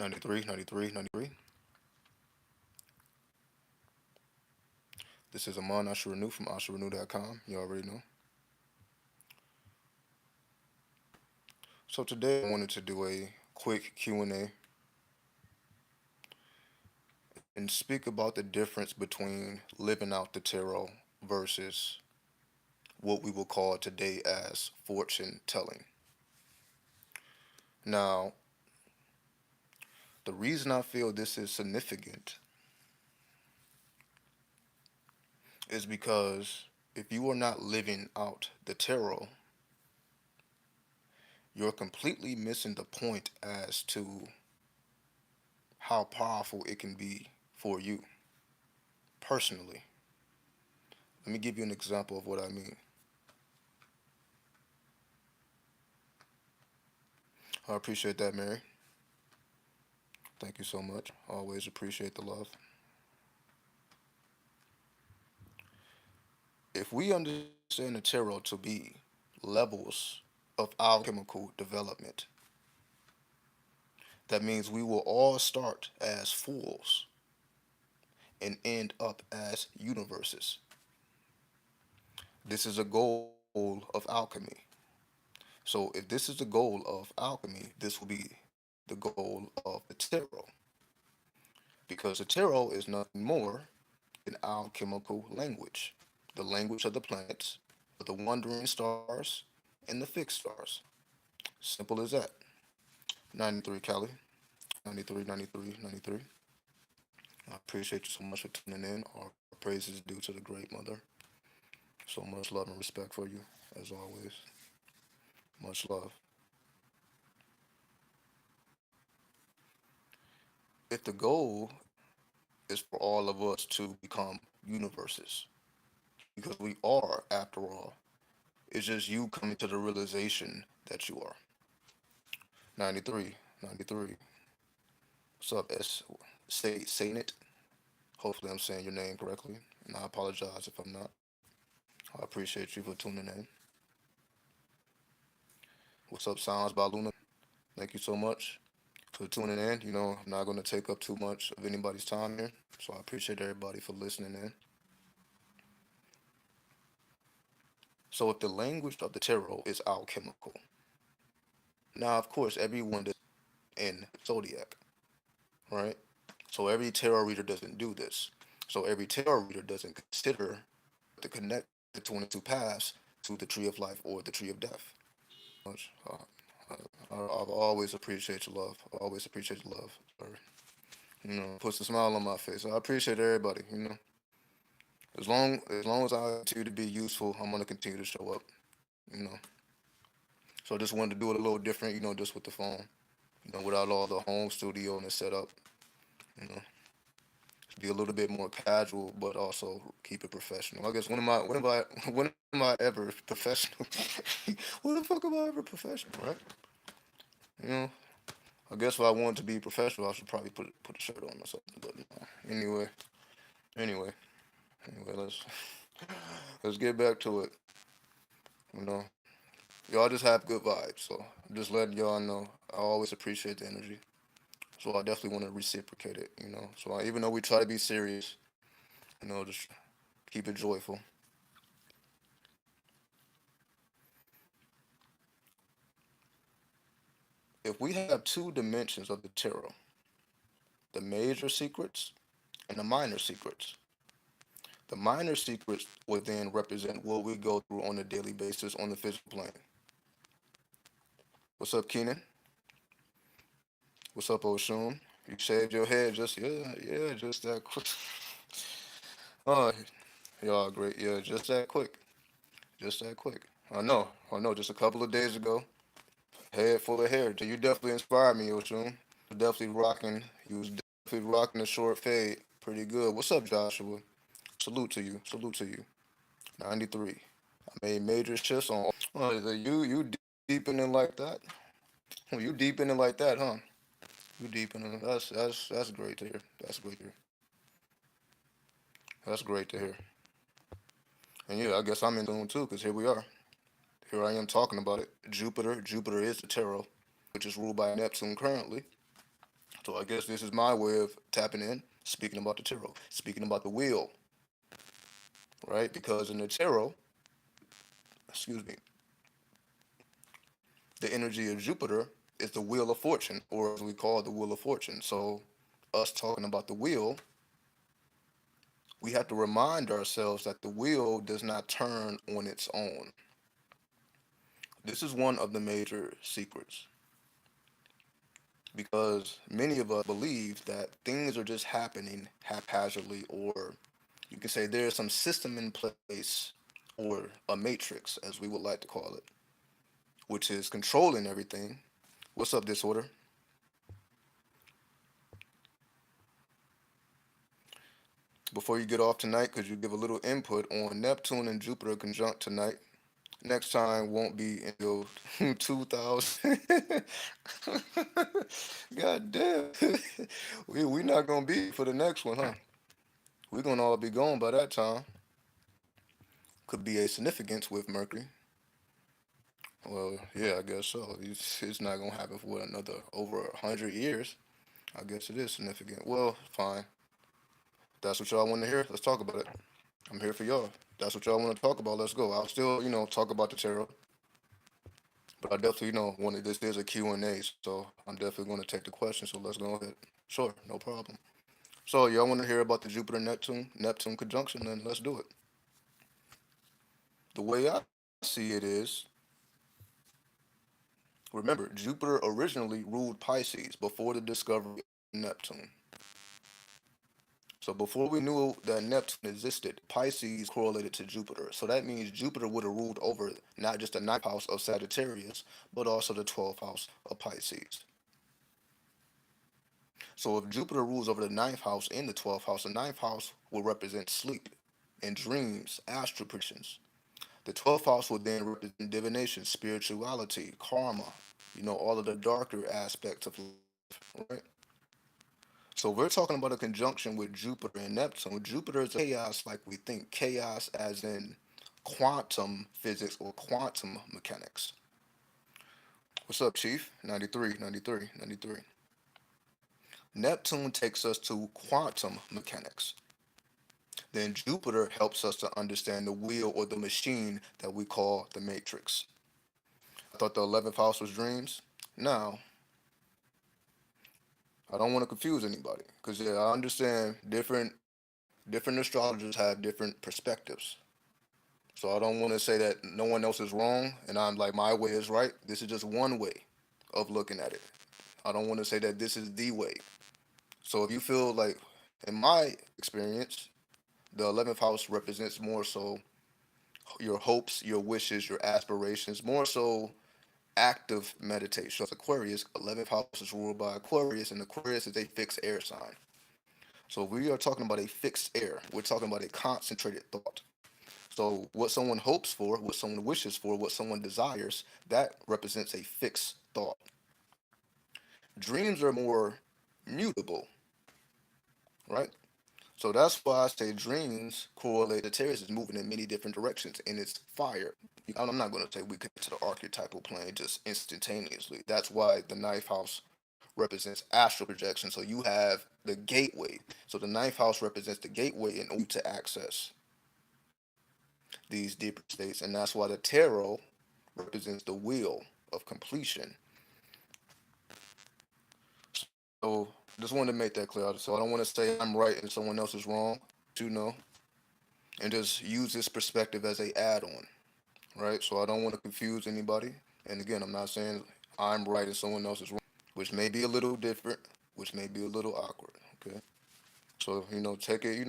93, 93, 93. This is Amon Asharanu from Asharanu.com. You already know. So today I wanted to do a quick Q&A and speak about the difference between living out the tarot versus what we will call today as fortune telling. Now, the reason I feel this is significant is because if you are not living out the tarot, you're completely missing the point as to how powerful it can be for you personally. Let me give you an example of what I mean. I appreciate that, Mary. Thank you so much. Always appreciate the love. If we understand the tarot to be levels of alchemical development, that means we will all start as fools and end up as universes. This is a goal of alchemy. So if this is the goal of alchemy, this will be the goal of the tarot. Because the tarot is nothing more than alchemical language, the language of the planets, of the wandering stars, and the fixed stars. Simple as that. 93 Cali. 93, 93, 93. I appreciate you so much for tuning in. Our praises due to the great mother. So much love and respect for you, as always. Much love. If the goal is for all of us to become universes, because we are, after all, it's just you coming to the realization that you are. 93, 93. What's up, S? Saying it. Hopefully, I'm saying your name correctly, and I apologize if I'm not. I appreciate you for tuning in. What's up, Sounds by Luna? Thank you so much for tuning in. I'm not going to take up too much of anybody's time here, so I appreciate everybody for listening in. So, if the language of the tarot is alchemical, now, of course, everyone does in zodiac, right? So, every tarot reader doesn't do this. So, every tarot reader doesn't consider to connect the 22 paths to the tree of life or the tree of death. Much. I've always appreciate your love. I always appreciate your love. Sorry. Puts a smile on my face. I appreciate everybody. As long as I continue to be useful, I'm gonna continue to show up. You know. So I just wanted to do it a little different. Just with the phone. Without all the home studio and the setup. You know, be a little bit more casual, but also keep it professional. I guess when am I ever professional? When the fuck am I ever professional, right? You know. I guess if I wanted to be professional, I should probably put a shirt on or something. But anyway, anyway, anyway, let's get back to it. You know, y'all just have good vibes, so I'm just letting y'all know. I always appreciate the energy, so I definitely want to reciprocate it. So even though we try to be serious, just keep it joyful. If we have two dimensions of the tarot, the major secrets and the minor secrets. The minor secrets will then represent what we go through on a daily basis on the physical plane. What's up, Keenan? What's up, Oshun? You shaved your head yeah, just that quick. Oh, y'all great. Yeah, just that quick. Just that quick. I know, just a couple of days ago, head full of hair. You definitely inspired me, Oshun. You was definitely rocking the short fade. Pretty good. What's up, Joshua? Salute to you. Salute to you. 93. I made major shifts on. Oh, you deep in it like that? Oh, you deep in it like that, huh? You deep in it. That's great to hear. That's great to hear. That's great to hear. And yeah, I guess I'm in tune too, because here we are. Here I am talking about it. Jupiter is the tarot, which is ruled by Neptune currently. So I guess this is my way of tapping in, speaking about the tarot, speaking about the wheel, right? Because in the tarot, excuse me, the energy of Jupiter is the wheel of fortune, or as we call it, the wheel of fortune. So us talking about the wheel, we have to remind ourselves that the wheel does not turn on its own. This is one of the major secrets because many of us believe that things are just happening haphazardly, or you can say there's some system in place, or a matrix, as we would like to call it, which is controlling everything. What's up, Disorder? Before you get off tonight, could you give a little input on Neptune and Jupiter conjunct tonight? Next time won't be until 2000. God damn. We not gonna be for the next one, huh? We're gonna all be gone by that time. Could be a significance with Mercury. Well, yeah, I guess so. It's not gonna happen for what, another over 100 years. I guess it is significant. Well, fine. That's what y'all want to hear. Let's talk about it. I'm here for y'all. That's what y'all want to talk about. Let's go. I'll still, talk about the tarot, but I definitely, want this is a Q&A, so I'm definitely going to take the questions. So let's go ahead. Sure, no problem. So y'all want to hear about the Jupiter Neptune conjunction? Then let's do it. The way I see it is, remember, Jupiter originally ruled Pisces before the discovery of Neptune. So before we knew that Neptune existed, Pisces correlated to Jupiter. So that means Jupiter would have ruled over not just the ninth house of Sagittarius, but also the 12th house of Pisces. So if Jupiter rules over the ninth house and the 12th house, the ninth house will represent sleep and dreams, astral projections. The 12th house will then represent divination, spirituality, karma, all of the darker aspects of life, right? So we're talking about a conjunction with Jupiter and Neptune. Jupiter is a chaos like we think, chaos as in quantum physics or quantum mechanics. What's up, Chief? 93, 93, 93. Neptune takes us to quantum mechanics. Then Jupiter helps us to understand the wheel or the machine that we call the matrix. I thought the 11th house was dreams. Now, I don't want to confuse anybody because yeah, I understand different astrologers have different perspectives. So I don't want to say that no one else is wrong and I'm like my way is right. This is just one way of looking at it. I don't want to say that this is the way. So if you feel like, in my experience, the 11th house represents more so your hopes, your wishes, your aspirations, more so active meditation. So Aquarius, 11th house is ruled by Aquarius, and Aquarius is a fixed air sign. So we are talking about a fixed air. We're talking about a concentrated thought. So what someone hopes for, what someone wishes for, what someone desires, that represents a fixed thought. Dreams are more mutable, right? So that's why I say dreams correlate to Sagittarius is moving in many different directions, and it's fire. I'm not going to say we connect to the archetypal plane just instantaneously. That's why the ninth house represents astral projection. So you have the gateway. So the ninth house represents the gateway in order to access these deeper states, and that's why the tarot represents the wheel of completion. So just wanted to make that clear. So I don't want to say I'm right and someone else is wrong. You know, and just use this perspective as a add-on, right? So I don't want to confuse anybody. And again, I'm not saying I'm right and someone else is wrong, which may be a little different, which may be a little awkward. Okay, so take it.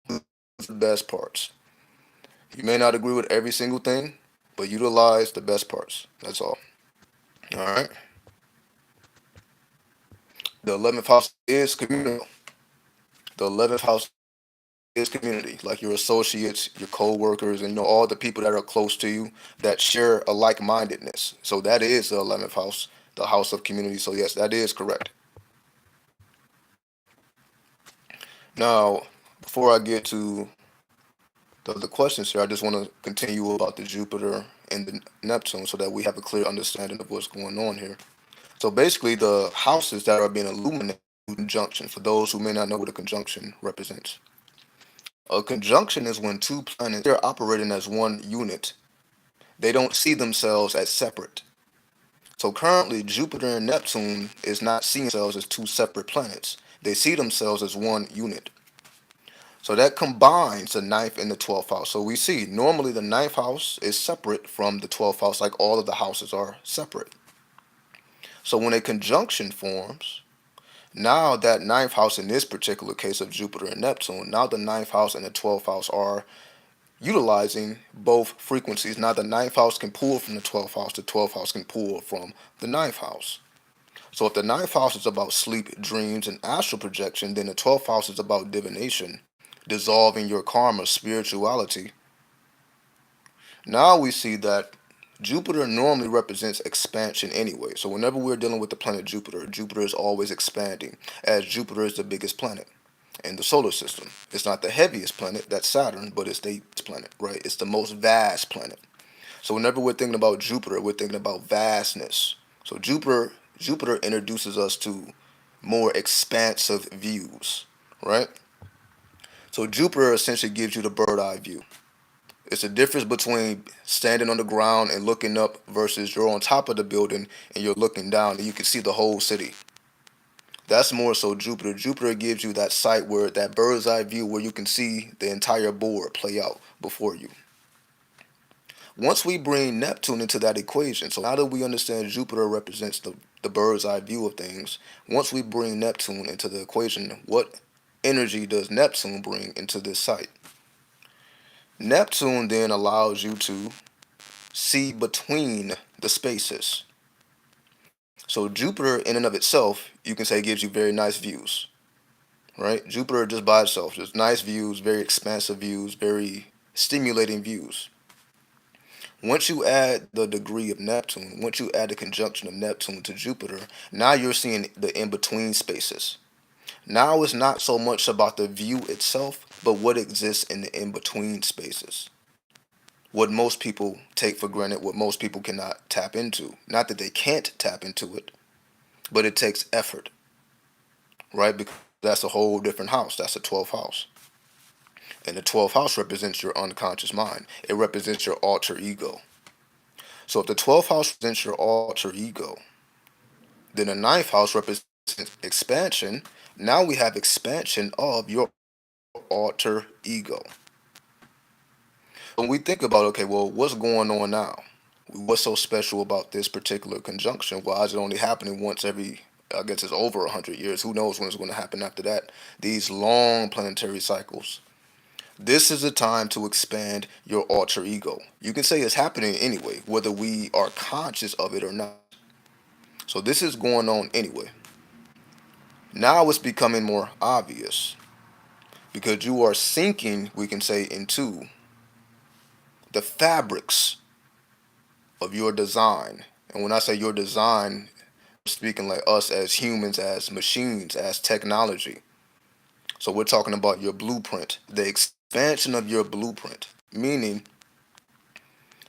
The best parts. You may not agree with every single thing, but utilize the best parts. That's all. All right. The 11th house is communal. The 11th house is community, like your associates, your co-workers, and all the people that are close to you that share a like-mindedness. So that is the 11th house, the house of community. So yes, that is correct. Now, before I get to The other questions here, I just want to continue about the Jupiter and the Neptune so that we have a clear understanding of what's going on here. So basically, the houses that are being illuminated through conjunction, for those who may not know what a conjunction represents. A conjunction is when two planets are operating as one unit. They don't see themselves as separate. So currently, Jupiter and Neptune is not seeing themselves as two separate planets. They see themselves as one unit. So that combines the ninth and the 12th house. So we see normally the ninth house is separate from the 12th house, like all of the houses are separate. So when a conjunction forms, now that ninth house in this particular case of Jupiter and Neptune, now the ninth house and the 12th house are utilizing both frequencies. Now the ninth house can pull from the 12th house can pull from the ninth house. So if the ninth house is about sleep, dreams, and astral projection, then the 12th house is about divination, dissolving your karma, spirituality. Now we see that Jupiter normally represents expansion anyway. So whenever we're dealing with the planet Jupiter, Jupiter is always expanding, as Jupiter is the biggest planet in the solar system. It's not the heaviest planet, that's Saturn, but it's the planet, right? It's the most vast planet. So whenever we're thinking about Jupiter, we're thinking about vastness. So Jupiter introduces us to more expansive views, right? So Jupiter essentially gives you the bird eye view. It's the difference between standing on the ground and looking up versus you're on top of the building and you're looking down and you can see the whole city. That's more so Jupiter. Jupiter gives you that sight where that bird's eye view where you can see the entire board play out before you. Once we bring Neptune into that equation, so now that we understand Jupiter represents the bird's eye view of things, once we bring Neptune into the equation, what energy does Neptune bring into this site? Neptune then allows you to see between the spaces. So Jupiter in and of itself, you can say gives you very nice views, right? Jupiter just by itself, just nice views, very expansive views, very stimulating views. Once you add the degree of Neptune, once you add the conjunction of Neptune to Jupiter, now you're seeing the in-between spaces. Now it's not so much about the view itself, but what exists in the in-between spaces. What most people take for granted, what most people cannot tap into. Not that they can't tap into it, but it takes effort, right? Because that's a whole different house. That's the 12th house. And the 12th house represents your unconscious mind. It represents your alter ego. So if the 12th house represents your alter ego, then the ninth house represents expansion. Now we have expansion of your alter ego. When we think about, okay, well, what's going on now? What's so special about this particular conjunction? Why is it only happening once every, I guess it's over 100 years. Who knows when it's going to happen after that? These long planetary cycles. This is a time to expand your alter ego. You can say it's happening anyway, whether we are conscious of it or not. So this is going on anyway. Now it's becoming more obvious because you are sinking, we can say, into the fabrics of your design. And when I say your design, I'm speaking like us as humans, as machines, as technology. So we're talking about your blueprint, the expansion of your blueprint, meaning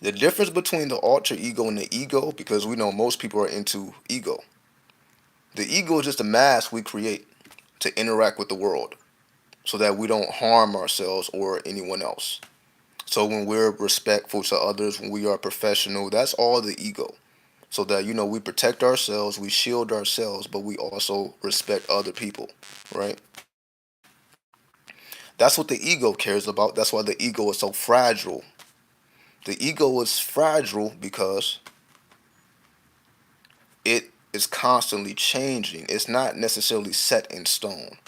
the difference between the alter ego and the ego, because we know most people are into ego. The ego is just a mask we create to interact with the world so that we don't harm ourselves or anyone else. So when we're respectful to others, when we are professional, that's all the ego. So that, we protect ourselves, we shield ourselves, but we also respect other people, right? That's what the ego cares about. That's why the ego is so fragile. The ego is fragile because it is constantly changing. It's not necessarily set in stone.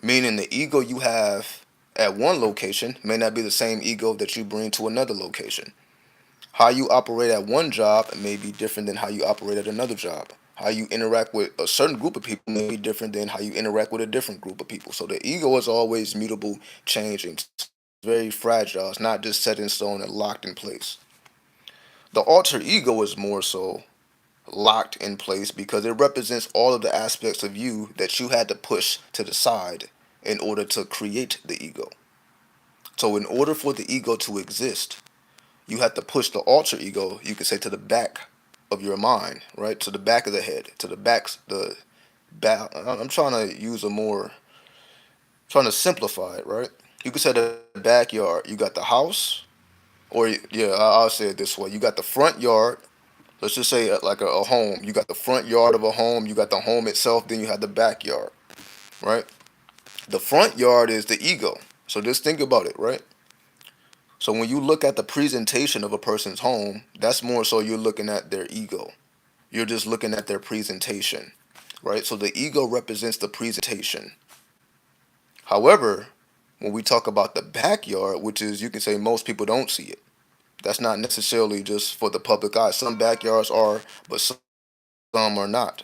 Meaning the ego you have at one location may not be the same ego that you bring to another location. How you operate at one job may be different than how you operate at another job. How you interact with a certain group of people may be different than how you interact with a different group of people. So the ego is always mutable, changing. It's very fragile. It's not just set in stone and locked in place. The alter ego is more so locked in place because it represents all of the aspects of you that you had to push to the side in order to create the ego. So in order for the ego to exist, you have to push the alter ego, you could say, to the back of your mind, right? To the back of the head, to the backs, the back. I'm trying to use a more, trying to simplify it, right? You could say the backyard, you got the house, or yeah, I'll say it this way: you got the front yard. Let's just say like a home. You got the front yard of a home. You got the home itself. Then you have the backyard, right? The front yard is the ego. So just think about it, right? So when you look at the presentation of a person's home, that's more so you're looking at their ego. You're just looking at their presentation, right? So the ego represents the presentation. However, when we talk about the backyard, which is, you can say, most people don't see it. That's not necessarily just for the public eye. Some backyards are, but some are not.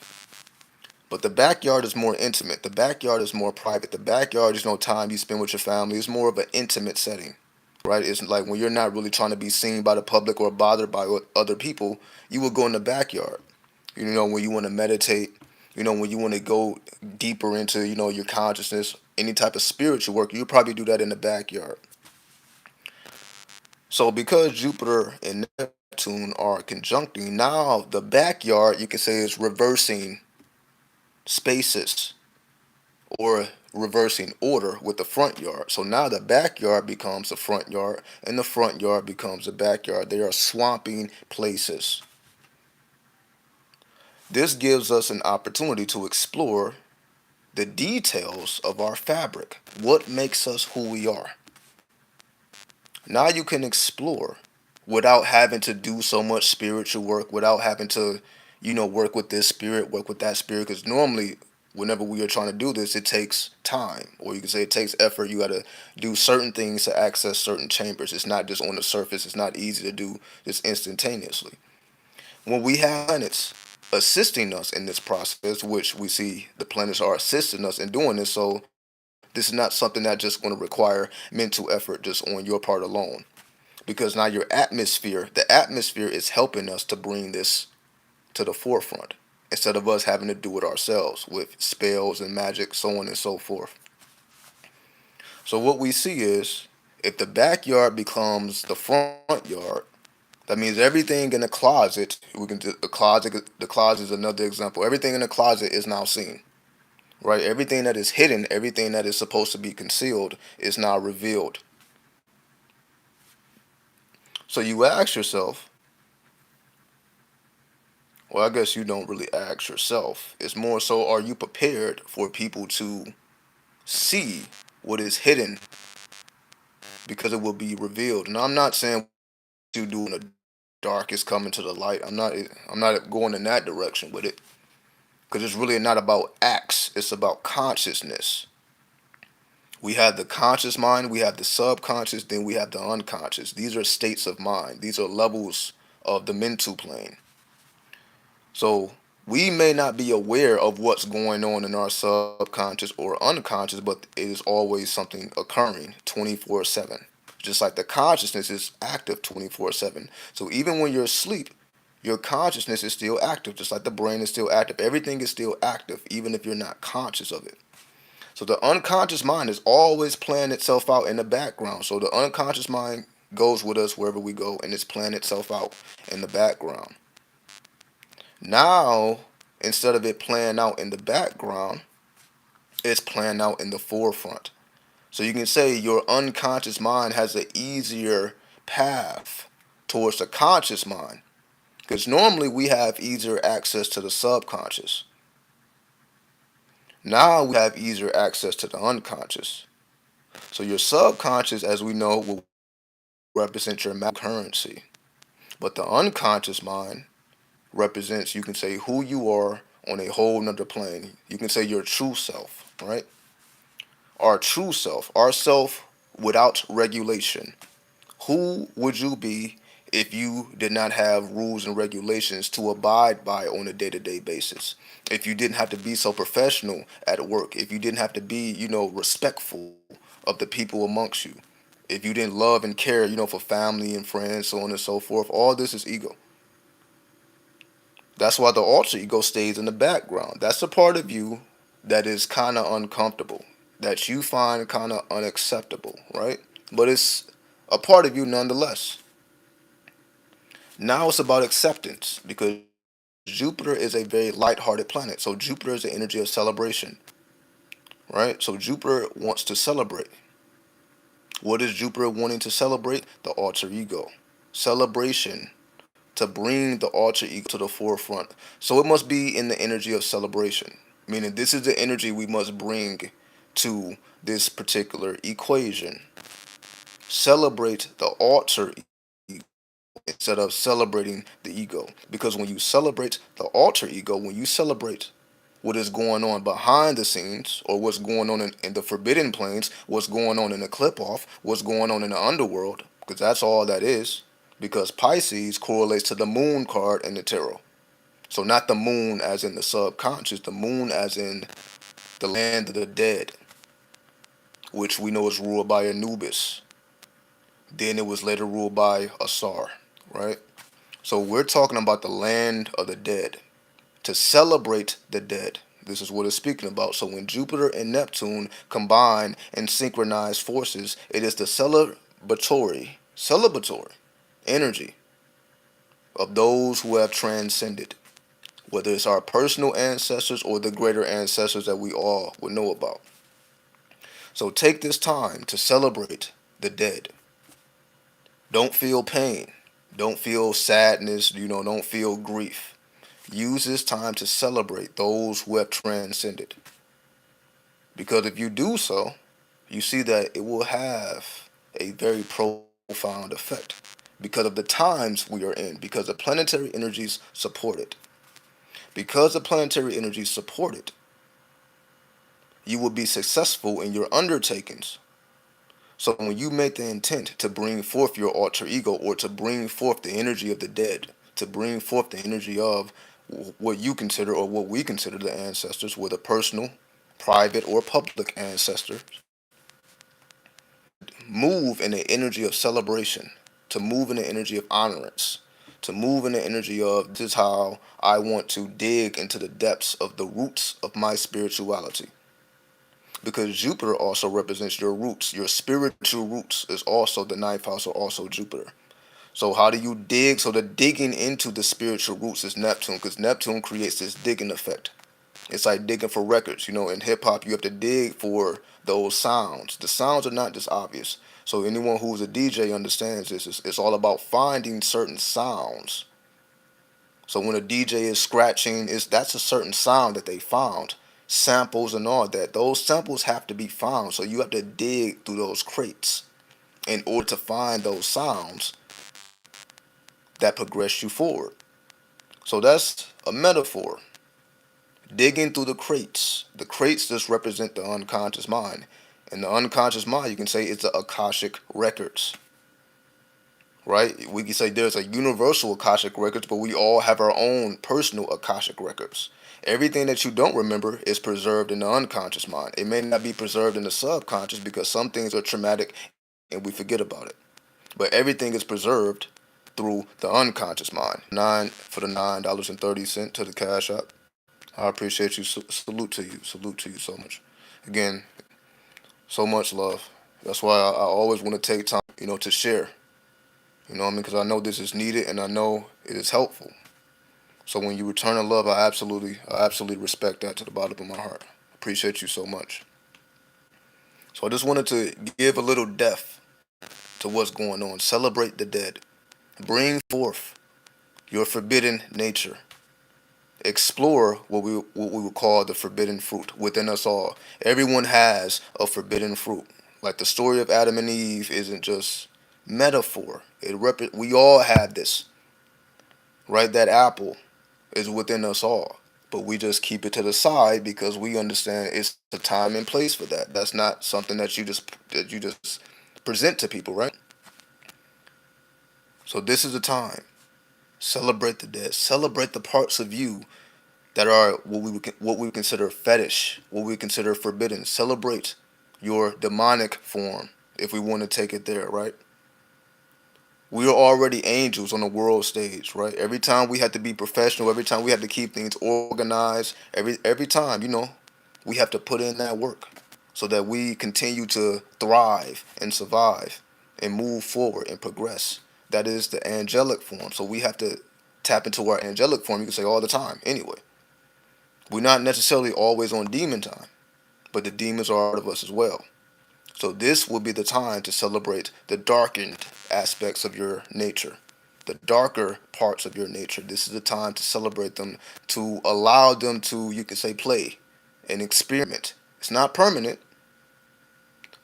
But the backyard is more intimate. The backyard is more private. The backyard is no time you spend with your family. It's more of an intimate setting, right? It's like when you're not really trying to be seen by the public or bothered by other people, you will go in the backyard. You know, when you want to meditate, you know, when you want to go deeper into, you know, your consciousness, any type of spiritual work, you probably do that in the backyard. So because Jupiter and Neptune are conjuncting, now the backyard, you can say, is reversing spaces or reversing order with the front yard. So now the backyard becomes the front yard and the front yard becomes the backyard. They are swamping places. This gives us an opportunity to explore the details of our fabric. What makes us who we are? Now you can explore without having to do so much spiritual work, without having to, you know, work with this spirit, work with that spirit. Because normally, whenever we are trying to do this, it takes time, or you can say it takes effort. You got to do certain things to access certain chambers. It's not just on the surface. It's not easy to do this instantaneously. When we have planets assisting us in this process, which we see the planets are assisting us in doing this, so this is not something that's just going to require mental effort just on your part alone. Because now the atmosphere is helping us to bring this to the forefront instead of us having to do it ourselves with spells and magic, so on and so forth. So what we see is if the backyard becomes the front yard, that means everything in the closet, the closet is another example. Everything in the closet is now seen. Right? Everything that is hidden, everything that is supposed to be concealed is now revealed. So you ask yourself, well, I guess you don't really ask yourself. It's more so, are you prepared for people to see what is hidden because it will be revealed? And I'm not saying what you do in the dark is coming to the light. I'm not going in that direction with it because it's really not about acts. It's about consciousness. We have the conscious mind, we have the subconscious, then we have the unconscious. These are states of mind. These are levels of the mental plane. So we may not be aware of what's going on in our subconscious or unconscious, but it is always something occurring 24/7. Just like the consciousness is active 24/7. So even when you're asleep, your consciousness is still active, just like the brain is still active. Everything is still active, even if you're not conscious of it. So the unconscious mind is always playing itself out in the background. So the unconscious mind goes with us wherever we go and it's playing itself out in the background. Now, instead of it playing out in the background, it's playing out in the forefront. So you can say your unconscious mind has an easier path towards the conscious mind. Because normally we have easier access to the subconscious. Now we have easier access to the unconscious. So your subconscious, as we know, will represent your currency. But the unconscious mind represents, you can say, who you are on a whole nother plane. You can say your true self, right? Our self without regulation. Who would you be if you did not have rules and regulations to abide by on a day-to-day basis? If you didn't have to be so professional at work, if you didn't have to be, you know, respectful of the people amongst you, if you didn't love and care, you know, for family and friends, so on and so forth, all this is ego. That's why the alter ego stays in the background. That's a part of you that is kind of uncomfortable, that you find kind of unacceptable, right? but it's a part of you nonetheless. Now it's about acceptance because Jupiter is a very light-hearted planet. So Jupiter is the energy of celebration, right? So Jupiter wants to celebrate. What is Jupiter wanting to celebrate? The alter ego. Celebration, to bring the alter ego to the forefront. So it must be in the energy of celebration, meaning this is the energy we must bring to this particular equation. Celebrate the alter ego instead of celebrating the ego. Because when you celebrate the alter ego, when you celebrate what is going on behind the scenes or what's going on in the forbidden planes, what's going on in the clip off, what's going on in the underworld, because that's all that is. Because Pisces correlates to the moon card in the tarot. So not the moon as in the subconscious, the moon as in the land of the dead, which we know is ruled by Anubis. Then it was later ruled by Asar, right? So we're talking about the land of the dead. To celebrate the dead. This is what it's speaking about. So when Jupiter and Neptune combine and synchronize forces, it is the celebratory energy of those who have transcended, whether it's our personal ancestors or the greater ancestors that we all would know about. So take this time to celebrate the dead. Don't feel pain. Don't feel sadness, don't feel grief. Use this time to celebrate those who have transcended. Because if you do so, you see that it will have a very profound effect because of the times we are in, because the planetary energies support it. Because the planetary energies support it, you will be successful in your undertakings. So when you make the intent to bring forth your alter ego or to bring forth the energy of the dead, to bring forth the energy of what you consider or what we consider the ancestors, whether personal, private, or public ancestors, move in the energy of celebration, to move in the energy of honorance, to move in the energy of this is how I want to dig into the depths of the roots of my spirituality. Because Jupiter also represents your roots. Your spiritual roots is also the ninth house or also Jupiter. So how do you dig? So the digging into the spiritual roots is Neptune, because Neptune creates this digging effect. It's like digging for records. In hip hop, you have to dig for those sounds. The sounds are not just obvious. So anyone who's a DJ understands this. It's all about finding certain sounds. So when a DJ is scratching, that's a certain sound that they found. Samples and all that. Those samples have to be found. So you have to dig through those crates in order to find those sounds that progress you forward. So that's a metaphor. Digging through the crates. The crates just represent the unconscious mind. And the unconscious mind, you can say, it's the Akashic records. Right? We can say there's a universal Akashic records, but we all have our own personal Akashic records. Everything that you don't remember is preserved in the unconscious mind. It may not be preserved in the subconscious because some things are traumatic and we forget about it. But everything is preserved through the unconscious mind. Nine for the $9.30 to the Cash App. I appreciate you. Salute to you. Salute to you so much. Again, so much love. That's why I always want to take time, to share. You know what I mean? Because I know this is needed and I know it is helpful. So when you return a love, I absolutely respect that to the bottom of my heart. Appreciate you so much. So I just wanted to give a little depth to what's going on. Celebrate the dead. Bring forth your forbidden nature. Explore what we would call the forbidden fruit within us all. Everyone has a forbidden fruit. Like the story of Adam and Eve isn't just metaphor. We all have this, right? That apple is within us all, but we just keep it to the side because we understand it's a time and place for that. That's not something that you just present to people, right? So this is the time. Celebrate the dead. Celebrate the parts of you that are what we consider fetish, what we consider forbidden. Celebrate your demonic form, if we want to take it there, right? We are already angels on the world stage, right? Every time we have to be professional, every time we have to keep things organized, every time, we have to put in that work. so that we continue to thrive and survive and move forward and progress. That is the angelic form. So we have to tap into our angelic form, you can say all the time anyway. We're not necessarily always on demon time, but the demons are part of us as well. So this will be the time to celebrate the darkened aspects of your nature, the darker parts of your nature. This is the time to celebrate them, to allow them to, you can say, play and experiment. It's not permanent,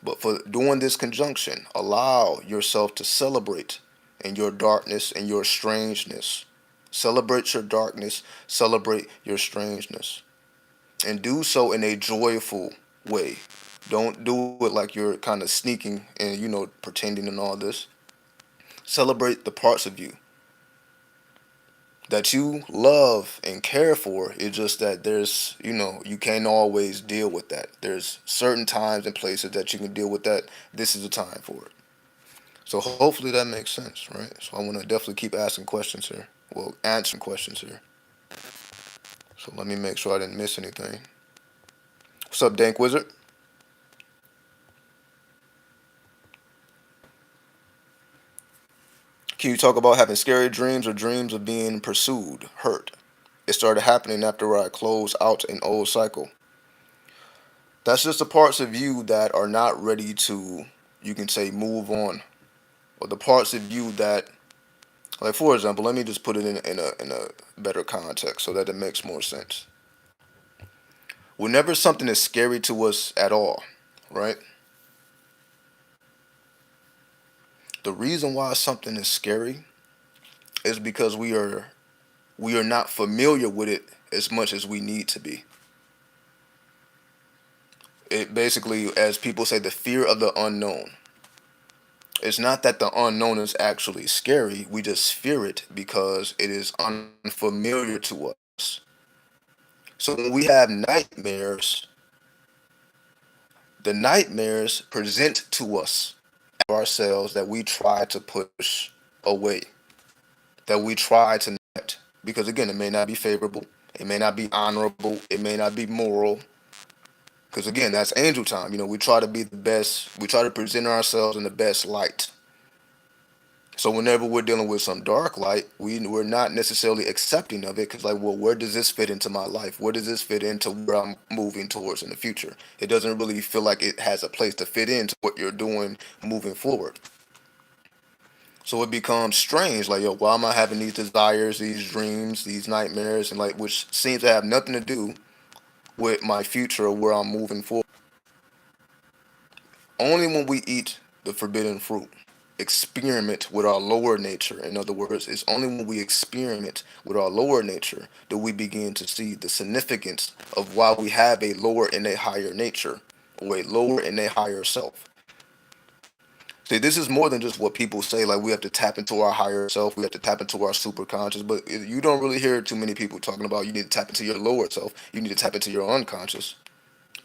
but for doing this conjunction, allow yourself to celebrate in your darkness and your strangeness. Celebrate your darkness, celebrate your strangeness, and do so in a joyful way. Don't do it like you're kind of sneaking and, pretending and all this. Celebrate the parts of you that you love and care for. It's just that you can't always deal with that. There's certain times and places that you can deal with that. This is the time for it. So hopefully that makes sense, right? So I want to definitely keep asking questions here. Well, answering questions here. So let me make sure I didn't miss anything. What's up, Dank Wizard? Can you talk about having scary dreams or dreams of being pursued, hurt? It started happening after I closed out an old cycle. That's just the parts of you that are not ready to, you can say, move on, or the parts of you that, like for example, let me just put it in a better context so that it makes more sense. Whenever something is scary to us at all, right? The reason why something is scary is because we are not familiar with it as much as we need to be. It basically, as people say, the fear of the unknown. It's not that the unknown is actually scary. We just fear it because it is unfamiliar to us. So when we have nightmares, the nightmares present to us ourselves that we try to push away, that we try to net. Because again, it may not be favorable, it may not be honorable, it may not be moral. Because again, that's angel time. We try to be the best, we try to present ourselves in the best light. So whenever we're dealing with some dark light, we're not necessarily accepting of it because, like, well, where does this fit into my life? Where does this fit into where I'm moving towards in the future? It doesn't really feel like it has a place to fit into what you're doing moving forward. So it becomes strange, like, yo, why am I having these desires, these dreams, these nightmares, and like, which seems to have nothing to do with my future or where I'm moving forward. Only when we eat the forbidden fruit, experiment with our lower nature. In other words, it's only when we experiment with our lower nature do we begin to see the significance of why we have a lower and a higher nature, or a lower and a higher self. See, this is more than just what people say, like we have to tap into our higher self, we have to tap into our superconscious, but you don't really hear too many people talking about you need to tap into your lower self, you need to tap into your unconscious,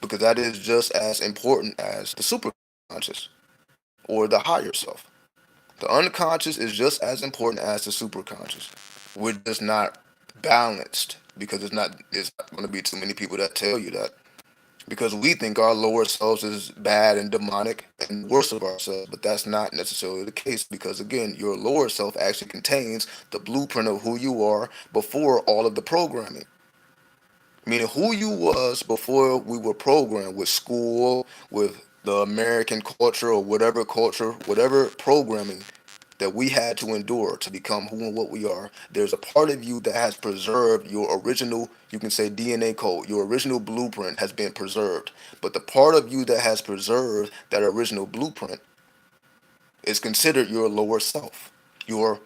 because that is just as important as the superconscious or the higher self. The unconscious is just as important as the superconscious. We're just not balanced because it's not going to be too many people that tell you that. Because we think our lower selves is bad and demonic and worse of ourselves, but that's not necessarily the case because again, your lower self actually contains the blueprint of who you are before all of the programming. Meaning who you was before we were programmed with school, with the American culture or whatever culture, whatever programming that we had to endure to become who and what we are. There's a part of you that has preserved your original, you can say DNA code, your original blueprint has been preserved. But the part of you that has preserved that original blueprint is considered your lower self, your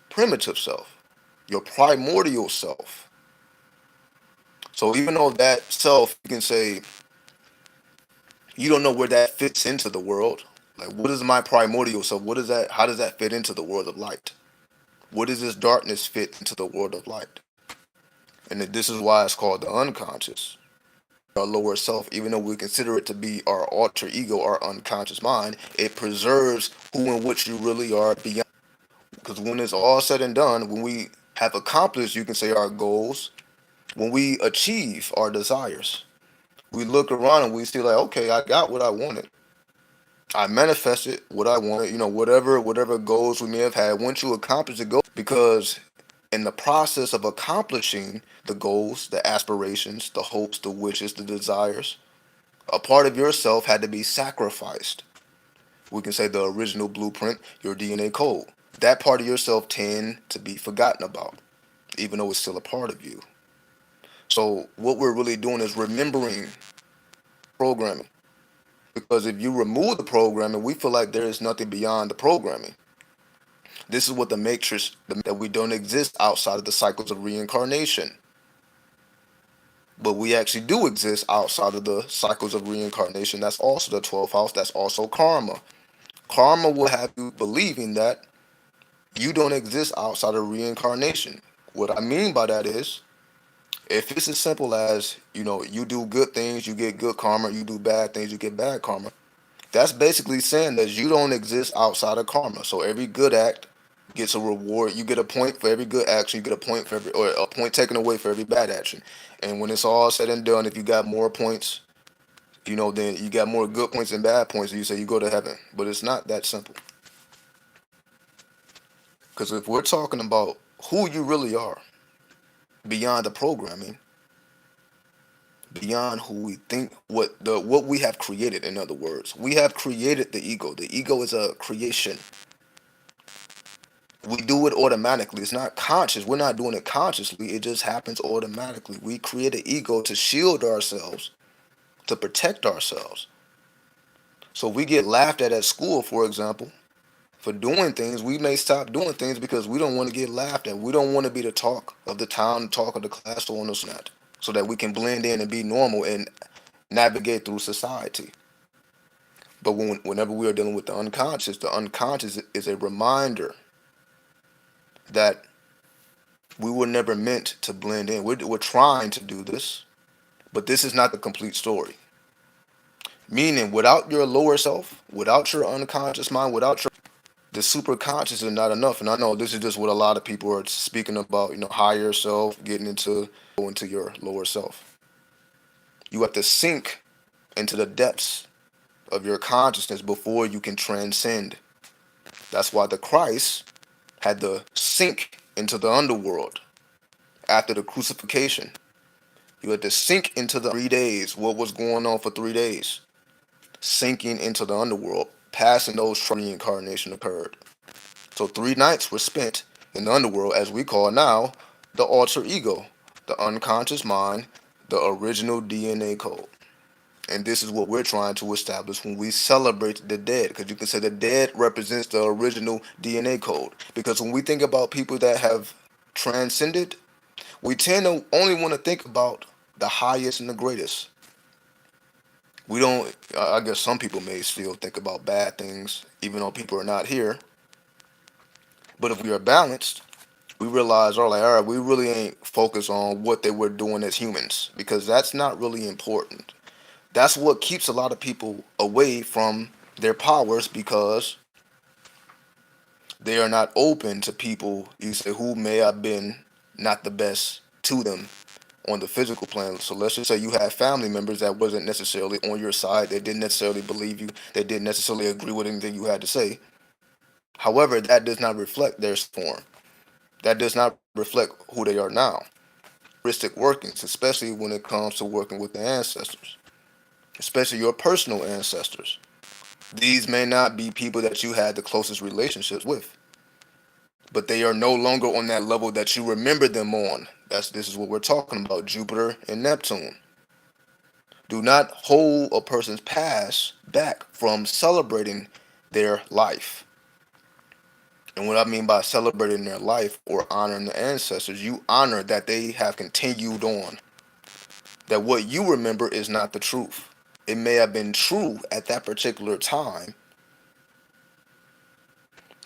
primitive self, your primordial self. So even though that self, you can say, you don't know where that fits into the world. Like, what is my primordial self? What is that? How does that fit into the world of light? Where does this darkness fit into the world of light? And this is why it's called the unconscious. Our lower self, even though we consider it to be our alter ego, our unconscious mind, it preserves who and what you really are beyond. Because when it's all said and done, when we have accomplished, you can say, our goals, when we achieve our desires, We look around and we see like, okay, I got what I wanted. I manifested what I wanted. Whatever goals we may have had. Once you accomplish the goal, because in the process of accomplishing the goals, the aspirations, the hopes, the wishes, the desires, a part of yourself had to be sacrificed. We can say the original blueprint, your DNA code. That part of yourself tend to be forgotten about, even though it's still a part of you. So what we're really doing is remembering programming. Because if you remove the programming, we feel like there is nothing beyond the programming. This is what the matrix, that we don't exist outside of the cycles of reincarnation. But we actually do exist outside of the cycles of reincarnation. That's also the 12th house. That's also karma. Karma will have you believing that you don't exist outside of reincarnation. What I mean by that is, if it's as simple as, you do good things, you get good karma, you do bad things, you get bad karma, that's basically saying that you don't exist outside of karma. So every good act gets a reward. You get a point for every good action. You get a point for every, or a point taken away for every bad action. And when it's all said and done, if you got more points, then you got more good points than bad points. And you say you go to heaven. But it's not that simple. Because if we're talking about who you really are, beyond the programming, beyond who we think, what we have created. In other words, we have created the ego. The ego is a creation. We do it automatically. It's not conscious. We're not doing it consciously. It just happens automatically. We create an ego to shield ourselves, to protect ourselves. So we get laughed at school, for example, for doing things. We may stop doing things because we don't want to get laughed at. We don't want to be the talk of the town, the talk of the class, so on and so on, so that we can blend in and be normal and navigate through society. But whenever we are dealing with the unconscious is a reminder that we were never meant to blend in. We're trying to do this, but this is not the complete story. Meaning, without your lower self, without your unconscious mind, without your the super conscious is not enough. And I know this is just what a lot of people are speaking about. Higher self, getting into your lower self. You have to sink into the depths of your consciousness before you can transcend. That's why the Christ had to sink into the underworld after the crucifixion. You had to sink into the 3 days. What was going on for 3 days? Sinking into the underworld, passing those reincarnation occurred. So 3 nights were spent in the underworld, as we call now the alter ego, the unconscious mind, the original DNA code. And this is what we're trying to establish when we celebrate the dead. Because you can say the dead represents the original DNA code. Because when we think about people that have transcended, we tend to only want to think about the highest and the greatest. We don't, I guess some people may still think about bad things, even though people are not here. But if we are balanced, we realize, all right, we really ain't focused on what they were doing as humans, because that's not really important. That's what keeps a lot of people away from their powers, because they are not open to people, you say, who may have been not the best to them on the physical plane. So let's just say you have family members that wasn't necessarily on your side. They didn't necessarily believe you. They didn't necessarily agree with anything you had to say. However, that does not reflect their form. That does not reflect who they are now. Characteristic workings, especially when it comes to working with the ancestors, especially your personal ancestors. These may not be people that you had the closest relationships with, but they are no longer on that level that you remember them on. This is what we're talking about, Jupiter and Neptune. Do not hold a person's past back from celebrating their life. And what I mean by celebrating their life or honoring the ancestors, you honor that they have continued on. That what you remember is not the truth. It may have been true at that particular time.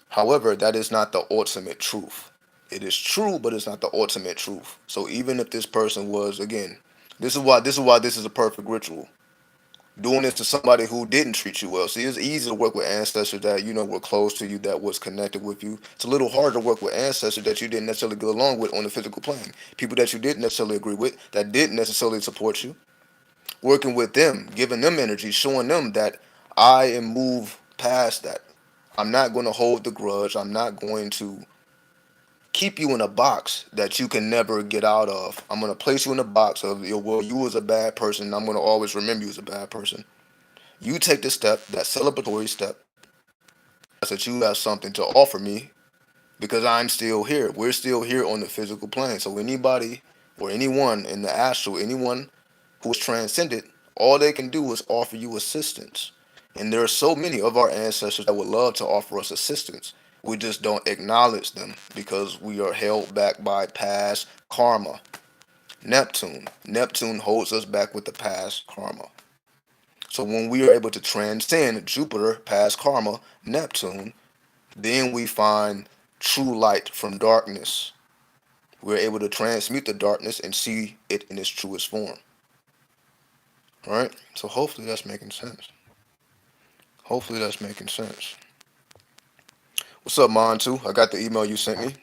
However, that is not the ultimate truth. It is true, but it's not the ultimate truth. So even if this person was, again, this is why this is a perfect ritual. Doing this to somebody who didn't treat you well. See, it's easy to work with ancestors that were close to you, that was connected with you. It's a little harder to work with ancestors that you didn't necessarily get along with on the physical plane. People that you didn't necessarily agree with, that didn't necessarily support you. working with them, giving them energy, showing them that I am moved past that. I'm not going to hold the grudge. I'm not going to keep you in a box that you can never get out of. I'm going to place you in a box of, well, you was a bad person. And I'm going to always remember you as a bad person. You take the step, that celebratory step, that you have something to offer me because I'm still here. We're still here on the physical plane. So anybody or anyone in the astral, anyone who is transcended, all they can do is offer you assistance. And there are so many of our ancestors that would love to offer us assistance. We just don't acknowledge them because we are held back by past karma. Neptune. Neptune holds us back with the past karma. So when we are able to transcend Jupiter, past karma, Neptune, then we find true light from darkness. We're able to transmute the darkness and see it in its truest form. All right? So hopefully that's making sense. Hopefully that's making sense. What's up, Mon? Too? I got the email you sent me.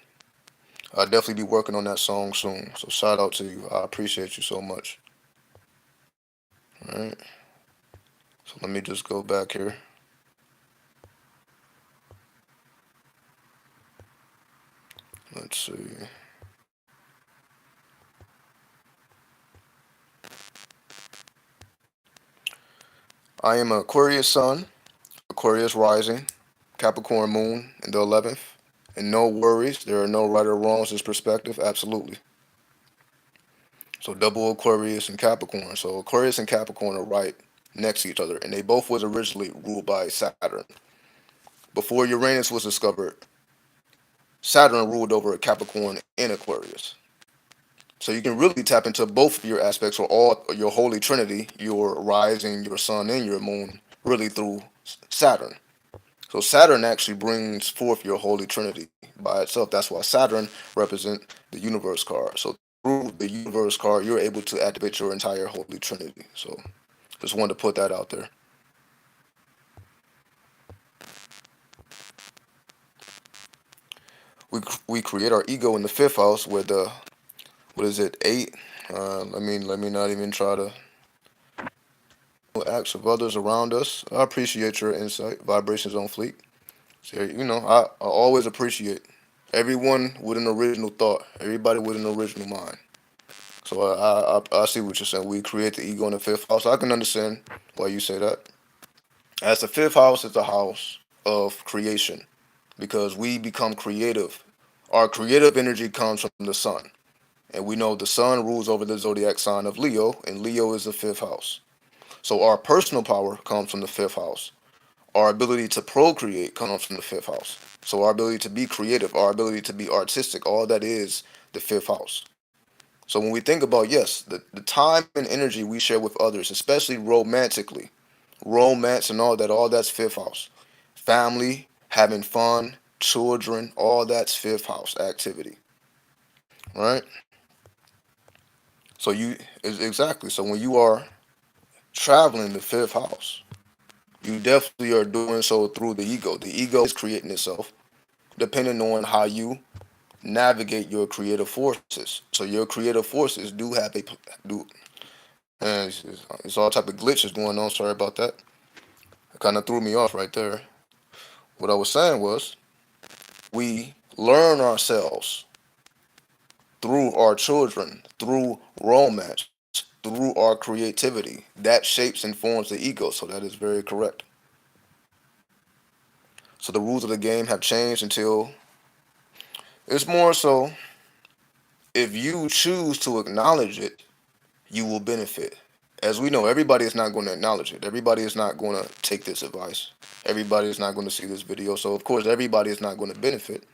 I'll definitely be working on that song soon. So shout out to you. I appreciate you so much. All right. So let me just go back here. Let's see. I am an Aquarius Sun, Aquarius Rising, Capricorn Moon in the 11th. And no worries, there are no right or wrongs in this perspective. Absolutely. So double Aquarius and Capricorn. So Aquarius and Capricorn are right next to each other, and they both was originally ruled by Saturn. Before Uranus was discovered, Saturn ruled over Capricorn and Aquarius. So you can really tap into both of your aspects or all your holy trinity, your rising, your sun, and your moon, really through Saturn. So Saturn actually brings forth your holy trinity by itself. That's why Saturn represents the universe card. So through the universe card, you're able to activate your entire holy trinity. So just wanted to put that out there. We we create our ego in the fifth house where the what is it, eight? Let me not even try to acts of others around us. I appreciate your insight. Vibrations on fleek. So, I always appreciate everyone with an original thought. Everybody with an original mind. So I see what you're saying. We create the ego in the fifth house. I can understand why you say that. As the fifth house is the house of creation because we become creative. Our creative energy comes from the sun. And we know the sun rules over the zodiac sign of Leo, and Leo is the fifth house. So our personal power comes from the fifth house. Our ability to procreate comes from the fifth house. So our ability to be creative, our ability to be artistic, all that is the fifth house. So when we think about, yes, the time and energy we share with others, especially romantically, romance and all that's fifth house. Family, having fun, children, all that's fifth house activity. Right? So exactly. So when you are traveling the fifth house, you definitely are doing so through the ego. The ego is creating itself, depending on how you navigate your creative forces. So your creative forces do have a do. And it's all type of glitches going on. Sorry about that. It kind of threw me off right there. What I was saying was we learn ourselves through our children, through romance, through our creativity. That shapes and forms the ego. So that is very correct. So the rules of the game have changed until it's more so if you choose to acknowledge it, you will benefit. As we know, everybody is not going to acknowledge it. Everybody is not going to take this advice. Everybody is not going to see this video. So, of course, everybody is not going to benefit.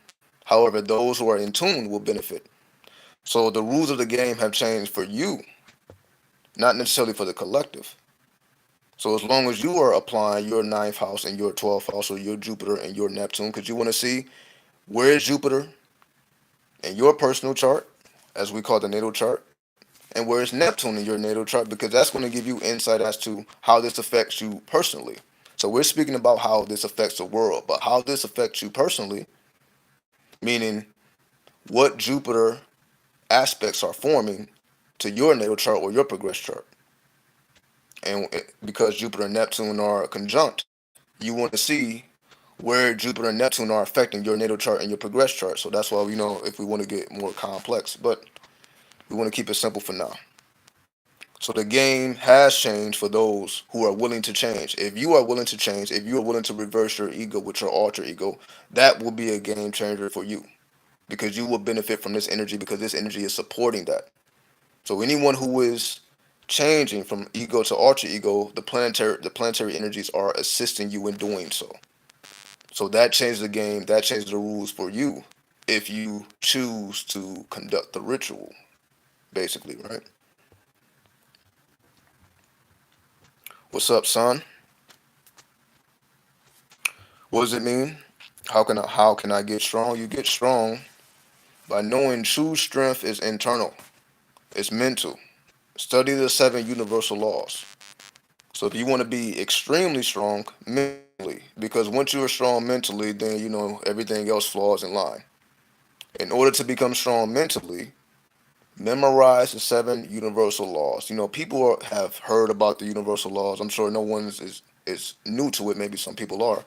However, those who are in tune will benefit. So, the rules of the game have changed for you, not necessarily for the collective. So, as long as you are applying your ninth house and your 12th house, or your Jupiter and your Neptune, because you want to see where is Jupiter in your personal chart, as we call the natal chart, and where is Neptune in your natal chart, because that's going to give you insight as to how this affects you personally. So we're speaking about how this affects the world, but how this affects you personally, meaning what Jupiter aspects are forming to your natal chart or your progress chart. And because Jupiter and Neptune are conjunct, you want to see where Jupiter and Neptune are affecting your natal chart and your progress chart. So that's why we know if we want to get more complex, but we want to keep it simple for now. So the game has changed for those who are willing to change. If you are willing to change, if you are willing to reverse your ego with your alter ego, that will be a game changer for you because you will benefit from this energy because this energy is supporting that. So anyone who is changing from ego to alter ego, the planetary energies are assisting you in doing so. So that changes the game, that changes the rules for you if you choose to conduct the ritual, basically, right? What's up, son? What does it mean? How can I get strong? You get strong by knowing true strength is internal. It's mental. Study the seven universal laws. So if you want to be extremely strong mentally, because once you are strong mentally, then everything else falls in line. In order to become strong mentally, memorize the seven universal laws. People have heard about the universal laws. I'm sure no one is new to it. Maybe some people are,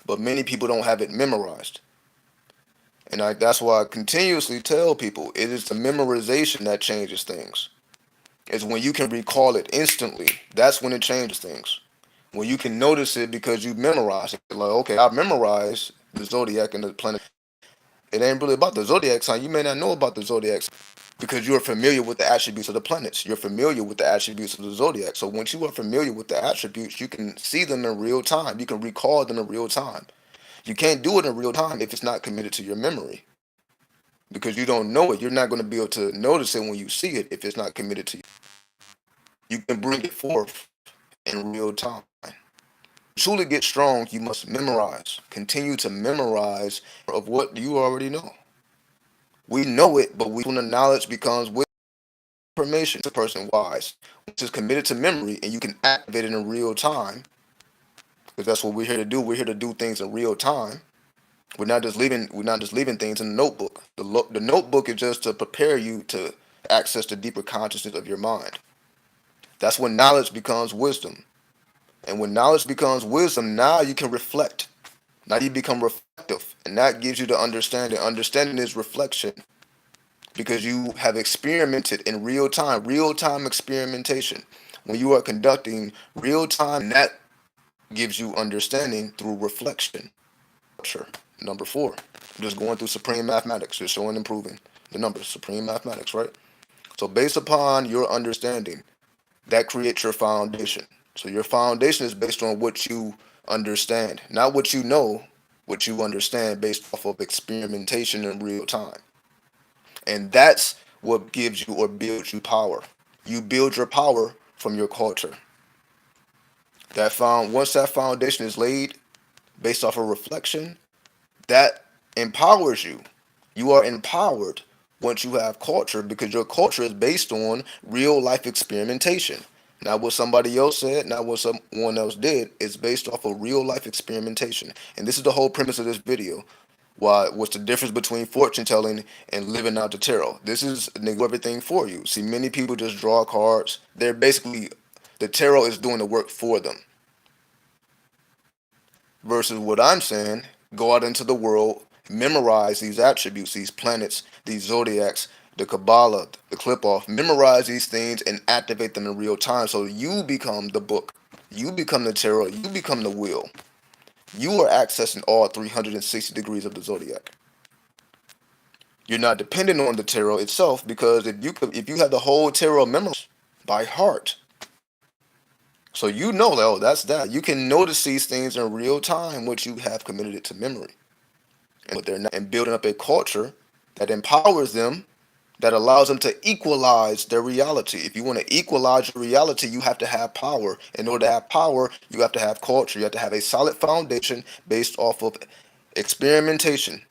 but many people don't have it memorized. And that's why I continuously tell people it is the memorization that changes things. It's when you can recall it instantly. That's when it changes things. When you can notice it because you memorize it. Like, okay, I memorized the zodiac and the planet. It ain't really about the zodiac sign. You may not know about the zodiac sign because you're familiar with the attributes of the planets. You're familiar with the attributes of the zodiac. So once you are familiar with the attributes, you can see them in real time. You can recall them in real time. You can't do it in real time if it's not committed to your memory because you don't know it. You're not going to be able to notice it when you see it if it's not committed to you. You can bring it forth in real time. Truly get strong, you must memorize. Continue to memorize of what you already know. We know it, but when the knowledge becomes with information, it's a person wise, which is committed to memory, and you can activate it in real time. Because that's what we're here to do. We're here to do things in real time. We're not just leaving things in the notebook. The notebook is just to prepare you to access the deeper consciousness of your mind. That's when knowledge becomes wisdom. And when knowledge becomes wisdom, now you can reflect. Now you become reflective, and that gives you the understanding. Understanding is reflection because you have experimented in real time experimentation. When you are conducting real time, that gives you understanding through reflection. Sure. Number four, just going through supreme mathematics, just showing and proving the numbers, supreme mathematics, right? So based upon your understanding, that creates your foundation. So your foundation is based on what you understand, not what you know, what you understand based off of experimentation in real time. And that's what gives you or builds you power. You build your power from your culture. Once that foundation is laid based off of reflection, that empowers you. You are empowered once you have culture because your culture is based on real life experimentation. Not what somebody else said, not what someone else did. It's based off of real life experimentation. And this is the whole premise of this video. What's the difference between fortune telling and living out the tarot? This is everything for you. See, many people just draw cards. They're basically, the tarot is doing the work for them. Versus what I'm saying, go out into the world, memorize these attributes, these planets, these zodiacs, the Kabbalah, the clip off, memorize these things and activate them in real time so you become the book. You become the tarot, you become the wheel. You are accessing all 360 degrees of the zodiac. You're not dependent on the tarot itself because if you have the whole tarot memorized by heart, so you know that, oh, that's that. You can notice these things in real time once you have committed it to memory. And what they're not, and building up a culture that empowers them, that allows them to equalize their reality. If you want to equalize your reality, you have to have power. In order to have power, you have to have culture. You have to have a solid foundation based off of experimentation.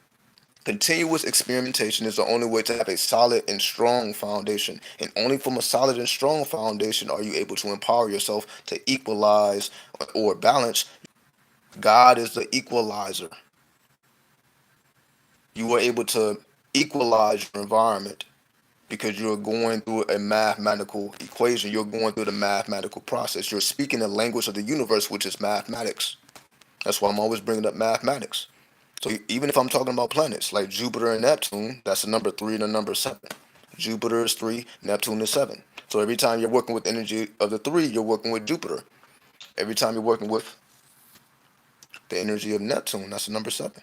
Continuous experimentation is the only way to have a solid and strong foundation. And only from a solid and strong foundation are you able to empower yourself to equalize or balance. God is the equalizer. You are able to equalize your environment because you're going through a mathematical equation. You're going through the mathematical process. You're speaking the language of the universe, which is mathematics. That's why I'm always bringing up mathematics. So even if I'm talking about planets like Jupiter and Neptune, that's the number 3 and the number 7. Jupiter is 3, Neptune is 7. So every time you're working with energy of the 3, you're working with Jupiter. Every time you're working with the energy of Neptune, that's the number 7.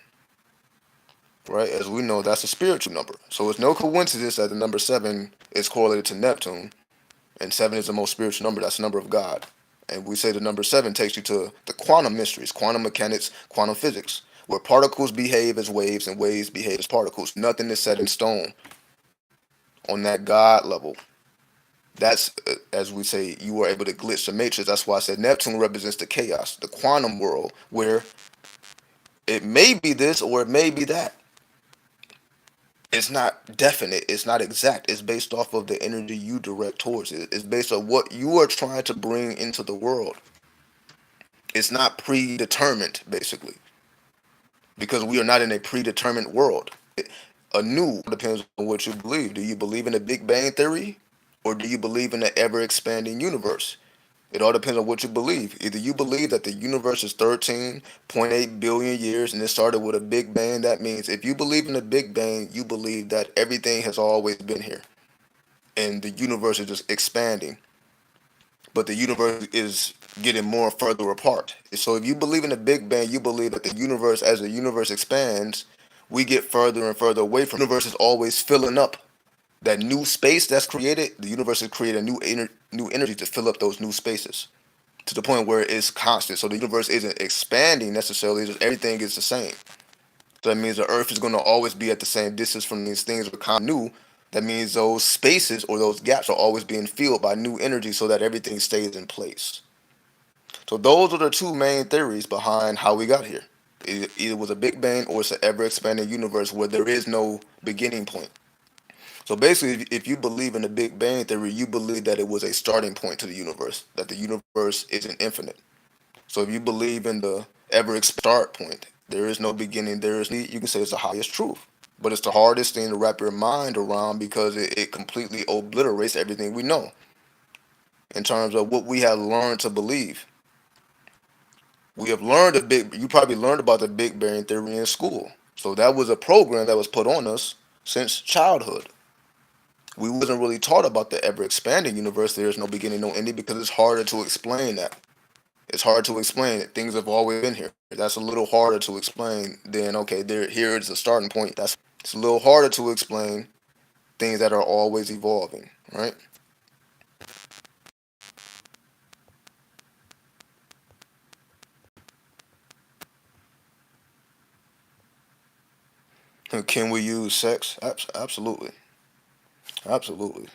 Right? As we know, that's a spiritual number. So it's no coincidence that the number 7 is correlated to Neptune, and 7 is the most spiritual number. That's the number of God. And we say the number 7 takes you to the quantum mysteries, quantum mechanics, quantum physics, where particles behave as waves and waves behave as particles. Nothing is set in stone on that God level. That's, as we say, you are able to glitch the matrix. That's why I said Neptune represents the chaos, the quantum world, where it may be this or it may be that. It's not definite. It's not exact. It's based off of the energy you direct towards it. It's based on what you are trying to bring into the world. It's not predetermined, basically, because we are not in a predetermined world. A new depends on what you believe. Do you believe in the Big Bang Theory, or do you believe in the ever expanding universe? It all depends on what you believe. Either you believe that the universe is 13.8 billion years and it started with a Big Bang. That means if you believe in the Big Bang, you believe that everything has always been here and the universe is just expanding. But the universe is getting more further apart. So if you believe in the Big Bang, you believe that the universe, as the universe expands, we get further and further away from. The universe is always filling up. That new space that's created, the universe has created a new energy to fill up those new spaces, to the point where it's constant. So the universe isn't expanding necessarily, just everything is the same. So that means the earth is going to always be at the same distance from these things that are kind of new. That means those spaces or those gaps are always being filled by new energy so that everything stays in place. So those are the two main theories behind how we got here. It either was a Big Bang or it's an ever expanding universe where there is no beginning point. So basically, if you believe in the Big Bang Theory, you believe that it was a starting point to the universe, that the universe isn't infinite. So if you believe in the ever start point, there is no beginning, you can say it's the highest truth. But it's the hardest thing to wrap your mind around because it completely obliterates everything we know in terms of what we have learned to believe. We have learned you probably learned about the Big Bang Theory in school. So that was a program that was put on us since childhood. We wasn't really taught about the ever expanding universe. There is no beginning, no ending, because it's harder to explain that. It's hard to explain it. Things have always been here. That's a little harder to explain than okay, here is the starting point. It's a little harder to explain things that are always evolving, right? Can we use sex? Absolutely, absolutely.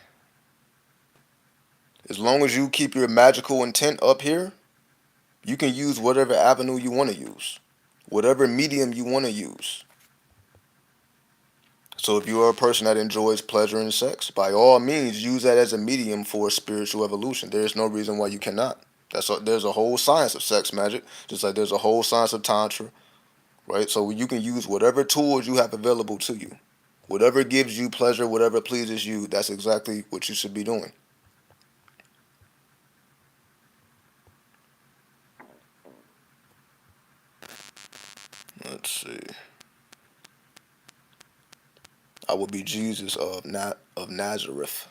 As long as you keep your magical intent up here, you can use whatever avenue you want to use, whatever medium you want to use. So if you are a person that enjoys pleasure and sex, by all means use that as a medium for spiritual evolution. There is no reason why you cannot. There's a whole science of sex magic, just like there's a whole science of tantra, right? So you can use whatever tools you have available to you. Whatever gives you pleasure, whatever pleases you, that's exactly what you should be doing. Let's see. I will be Jesus of Nazareth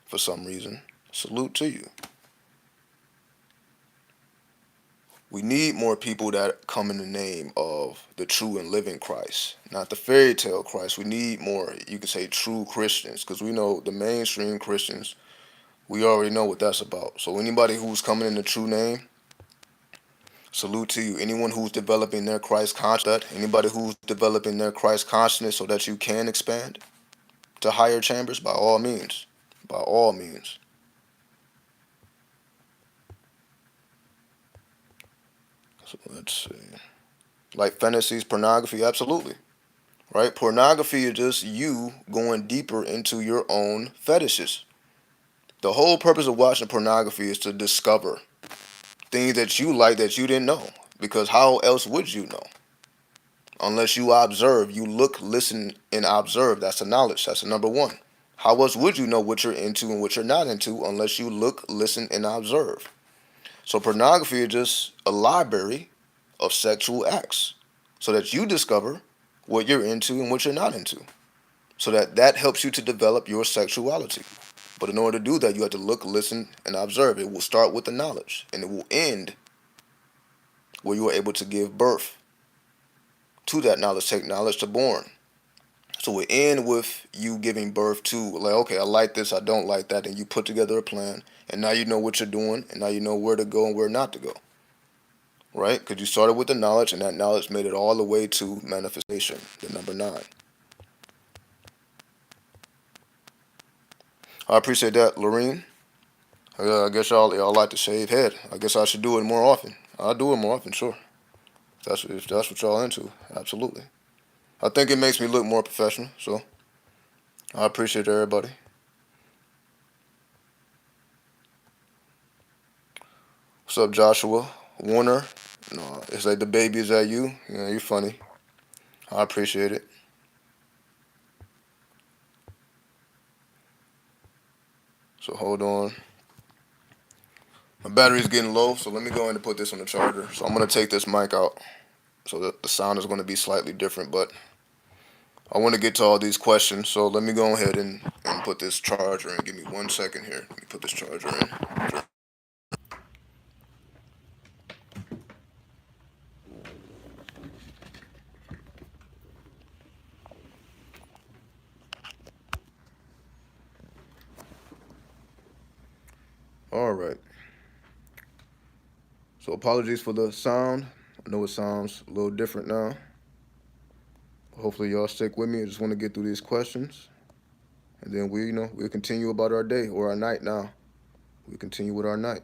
for some reason. Salute to you. We need more people that come in the name of the true and living Christ, not the fairy tale Christ. We need more, you could say, true Christians, because we know the mainstream Christians, we already know what that's about. So anybody who's coming in the true name, salute to you. Anyone who's developing their Christ consciousness, anybody who's developing their Christ consciousness so that you can expand to higher chambers, by all means. By all means. So let's see. Like fantasies, pornography, absolutely. Right? Pornography is just you going deeper into your own fetishes. The whole purpose of watching pornography is to discover things that you like that you didn't know. Because how else would you know? Unless you observe, you look, listen, and observe. That's the knowledge. That's the number one. How else would you know what you're into and what you're not into unless you look, listen, and observe? So pornography is just a library of sexual acts so that you discover what you're into and what you're not into. So that helps you to develop your sexuality. But in order to do that, you have to look, listen, and observe. It will start with the knowledge, and it will end where you are able to give birth to that knowledge, take knowledge to born. So it end with you giving birth to, like, okay, I like this, I don't like that, and you put together a plan, and now you know what you're doing, and now you know where to go and where not to go, right? Because you started with the knowledge, and that knowledge made it all the way to manifestation, the number nine. I appreciate that, Lorene. I guess y'all like to shave head. I guess I should do it more often. I'll do it more often, sure. If that's what y'all into, absolutely. I think it makes me look more professional, so I appreciate everybody. What's up, Joshua? Warner? No, it's like the baby, is that you? Yeah, you're funny. I appreciate it. So hold on. My battery's getting low, so let me go ahead and put this on the charger. So I'm gonna take this mic out, so that the sound is gonna be slightly different. But I want to get to all these questions, so let me go ahead and put this charger in. Give me 1 second here. Let me put this charger in. All right. So apologies for the sound. I know it sounds a little different now. Hopefully y'all stick with me. I just want to get through these questions, and then we'll continue about our day or our night now. We continue with our night.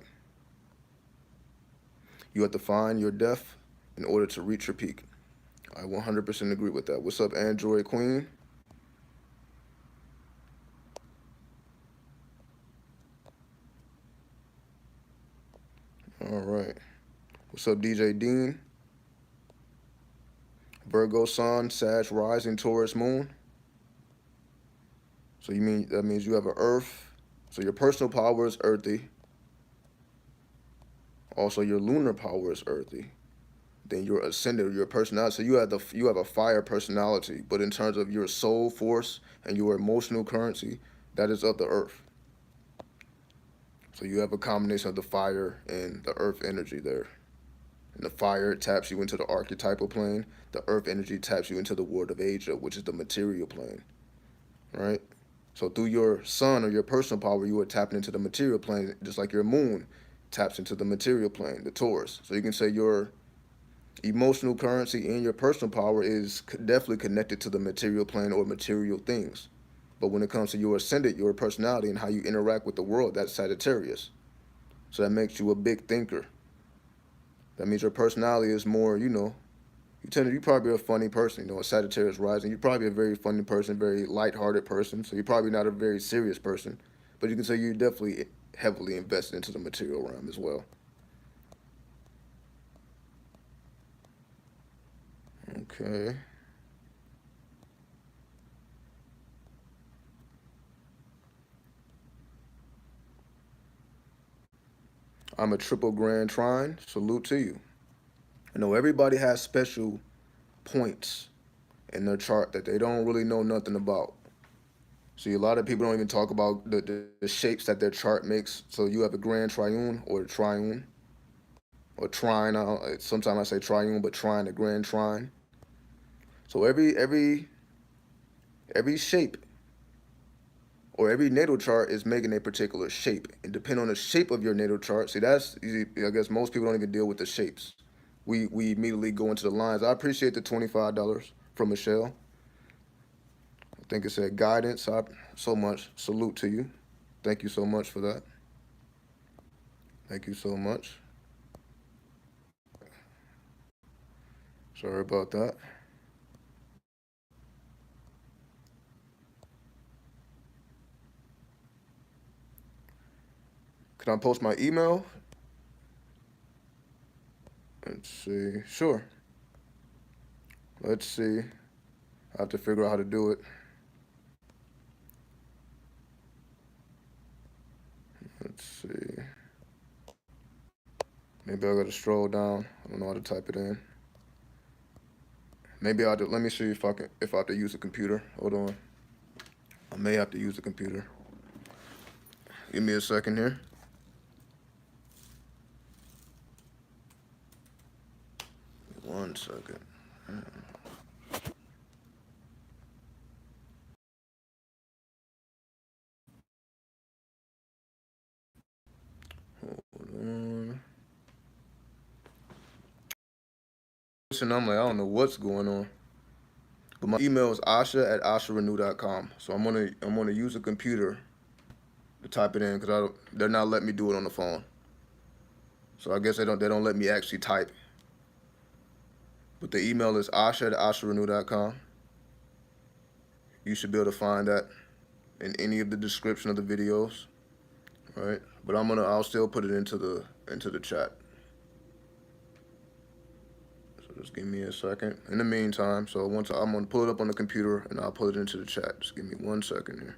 You have to find your depth in order to reach your peak. I 100% agree with that. What's up, Android Queen? All right. What's up, DJ Dean? Virgo Sun, Sag Rising, Taurus Moon. So that means you have an Earth. So your personal power is earthy. Also, your lunar power is earthy. Then your ascendant, your personality. So you have a fire personality, but in terms of your soul force and your emotional currency, that is of the Earth. So you have a combination of the fire and the Earth energy there. And the fire taps you into the archetypal plane. The Earth energy taps you into the world of Asia, which is the material plane, right? So through your sun or your personal power, you are tapping into the material plane, just like your moon taps into the material plane, the Taurus. So you can say your emotional currency and your personal power is definitely connected to the material plane or material things. But when it comes to your ascendant, your personality, and how you interact with the world, that's Sagittarius. So that makes you a big thinker. That means your personality is more, you're probably a funny person, a Sagittarius rising. You're probably a very funny person, very light-hearted person. So you're probably not a very serious person. But you can say you're definitely heavily invested into the material realm as well. Okay. I'm a triple grand trine. Salute to you. I know everybody has special points in their chart that they don't really know nothing about. See, a lot of people don't even talk about the shapes that their chart makes. So you have a grand triune or a triune or trine. Sometimes I say triune, but trine, a grand trine. So every shape or every natal chart is making a particular shape. And depending on the shape of your natal chart, see that's easy. I guess most people don't even deal with the shapes. We immediately go into the lines. I appreciate the $25 from Michelle. I think it said guidance. So much. Salute to you. Thank you so much for that. Thank you so much. Sorry about that. Can I post my email? Let's see. Sure. Let's see. I have to figure out how to do it. Let's see. Maybe I gotta scroll down. I don't know how to type it in. Maybe I'll let me see if I have to use a computer. Hold on. I may have to use a computer. Give me a second here. One second. Hold on. And I'm like, I don't know what's going on. But my email is asha@asharenew.com. So I'm gonna use a computer to type it in because they're not letting me do it on the phone. So I guess they don't let me actually type. But the email is asha@asharenew.com. You should be able to find that in any of the description of the videos. Right? But I'll still put it into the chat. So just give me a second. In the meantime, so I'm gonna pull it up on the computer and I'll put it into the chat. Just give me 1 second here.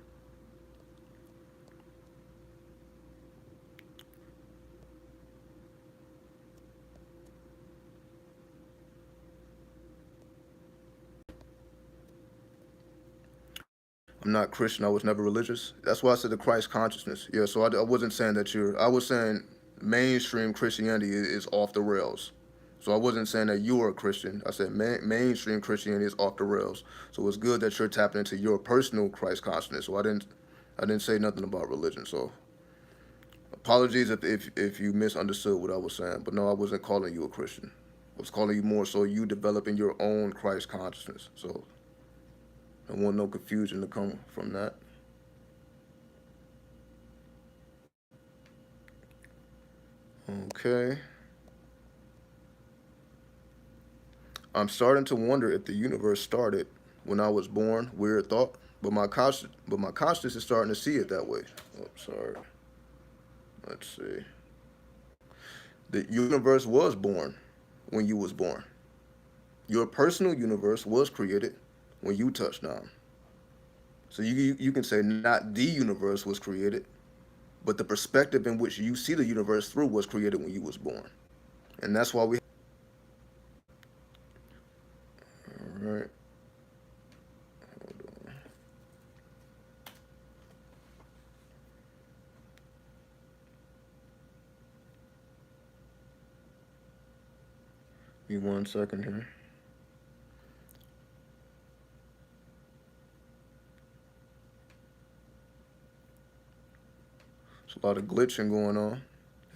I'm not Christian. I was never religious. That's why I said the Christ consciousness. Yeah, so I wasn't saying that I was saying mainstream Christianity is off the rails. So I wasn't saying that you are a Christian. I said mainstream Christianity is off the rails. So it's good that you're tapping into your personal Christ consciousness. So I didn't say nothing about religion. So apologies if you misunderstood what I was saying. But no, I wasn't calling you a Christian. I was calling you more so you developing your own Christ consciousness. So I don't want no confusion to come from that. Okay. I'm starting to wonder if the universe started when I was born. Weird thought, but my consciousness is starting to see it that way. Oh, sorry. Let's see. The universe was born when you was born. Your personal universe was created when you touched down. So you can say not the universe was created, but the perspective in which you see the universe through was created when you was born. And that's why we all right. Hold on. Give me 1 second here. There's a lot of glitching going on.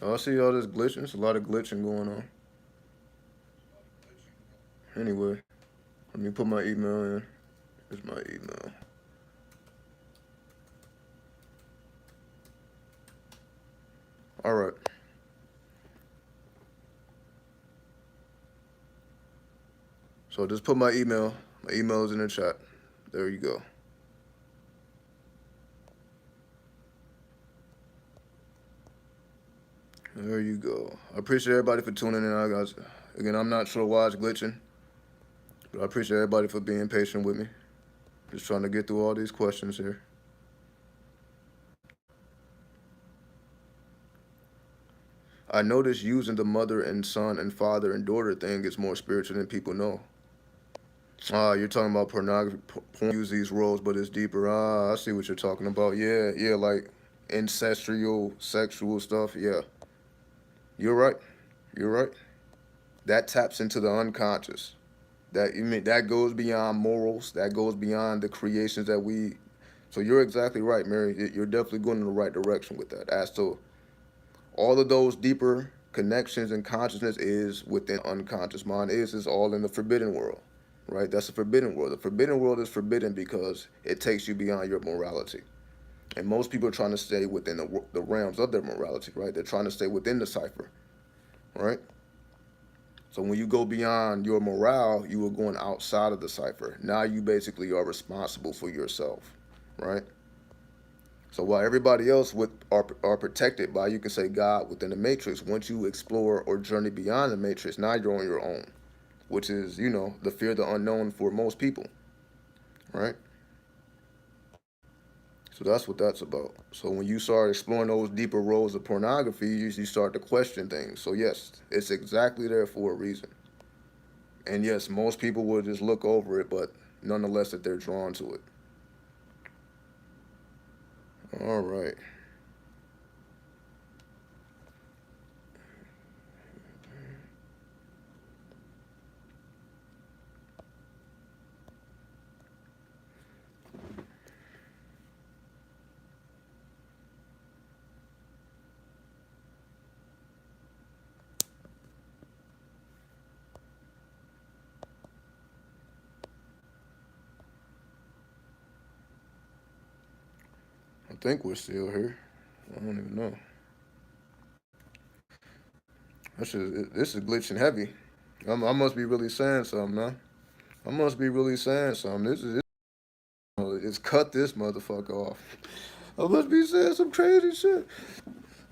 I see all this glitching. There's a lot of glitching going on. Anyway, let me put my email in. Here's my email. All right. So just put my email. My email is in the chat. There you go. There you go. I appreciate everybody for tuning in. Again, I'm not sure why it's glitching, but I appreciate everybody for being patient with me. Just trying to get through all these questions here. I noticed using the mother and son and father and daughter thing is more spiritual than people know. You're talking about pornography, porn use these roles, but it's deeper. I see what you're talking about. Yeah, like ancestral, sexual stuff. Yeah, you're right. You're right. That taps into the unconscious. That goes beyond morals. That goes beyond the creations that we. So you're exactly right, Mary. You're definitely going in the right direction with that. As to all of those deeper connections and consciousness is within unconscious mind. Is all in the forbidden world. Right? That's the forbidden world. The forbidden world is forbidden because it takes you beyond your morality. And most people are trying to stay within the realms of their morality, right? They're trying to stay within the cipher, right? So when you go beyond your morale, you are going outside of the cipher. Now you basically are responsible for yourself, right? So while everybody else are protected by, you can say, God within the matrix, once you explore or journey beyond the matrix, now you're on your own, which is, the fear of the unknown for most people, right? So that's what that's about. So when you start exploring those deeper roles of pornography, you start to question things. So yes, it's exactly there for a reason. And yes, most people will just look over it, but nonetheless that they're drawn to it. All right. I think we're still here. I don't even know. This is glitching heavy. I must be really saying something, huh? I must be really saying something. It's cut this motherfucker off. I must be saying some crazy shit.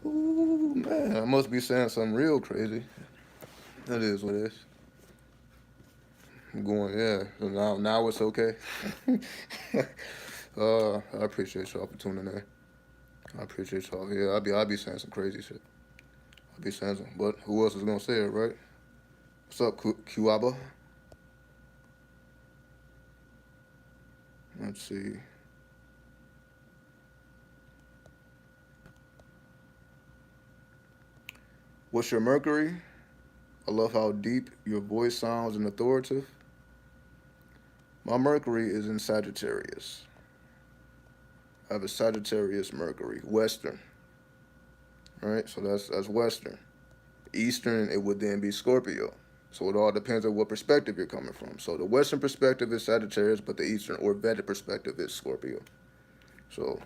Ooh, man, I must be saying something real crazy. That is what it is. I'm going, yeah. So now it's okay. I appreciate y'all for tuning in. I appreciate y'all. Yeah, I'll be saying some crazy shit. I'll be saying some, but who else is gonna say it, right? What's up, Cuaba? Let's see. What's your Mercury? I love how deep your voice sounds and authoritative. My Mercury is in Sagittarius. I have a Sagittarius Mercury, Western. All right, so that's Western. Eastern, it would then be Scorpio. So it all depends on what perspective you're coming from. So the Western perspective is Sagittarius, but the Eastern or Vedic perspective is Scorpio. So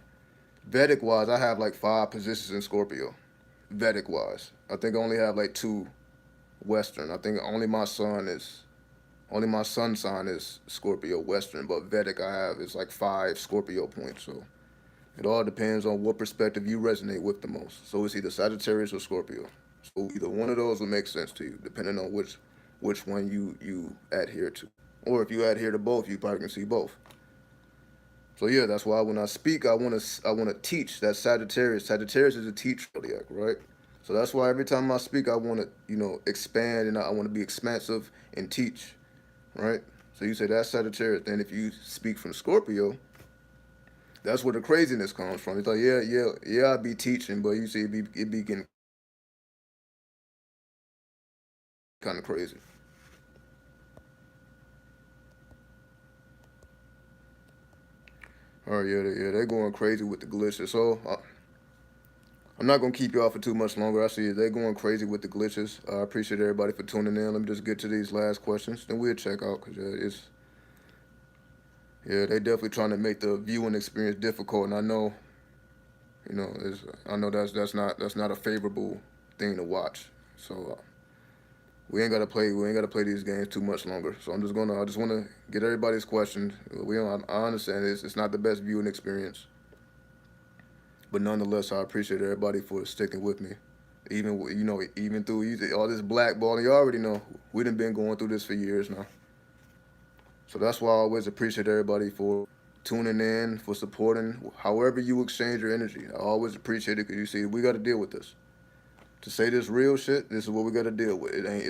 Vedic wise, I have like 5 positions in Scorpio. Vedic wise, I think I only have like 2 Western. I think only my sun sign is Scorpio Western, but Vedic I have is like 5 Scorpio points. So it all depends on what perspective you resonate with the most. So it's either Sagittarius or Scorpio. So either one of those will make sense to you, depending on which one you adhere to. Or if you adhere to both, you probably can see both. So yeah, that's why when I speak, I wanna teach. That Sagittarius. Sagittarius is a teacher zodiac, right? So that's why every time I speak, I want to expand and I want to be expansive and teach, right? So you say that's Sagittarius. Then if you speak from Scorpio, that's where the craziness comes from. It's like yeah, I be teaching, but you see it be getting kind of crazy. All right, they're going crazy with the glitches. So I'm not gonna keep y'all for too much longer. I see they're going crazy with the glitches. I appreciate everybody for tuning in. Let me just get to these last questions, then we'll check out because they definitely trying to make the viewing experience difficult, and I know I know that's not a favorable thing to watch. So we ain't gotta play these games too much longer. So I just wanna get everybody's questions. I understand it's not the best viewing experience, but nonetheless, I appreciate everybody for sticking with me. Even through all this blackballing, you already know we done been going through this for years now. So that's why I always appreciate everybody for tuning in, for supporting, however you exchange your energy. I always appreciate it because you see, we got to deal with this. To say this real shit, this is what we got to deal with. It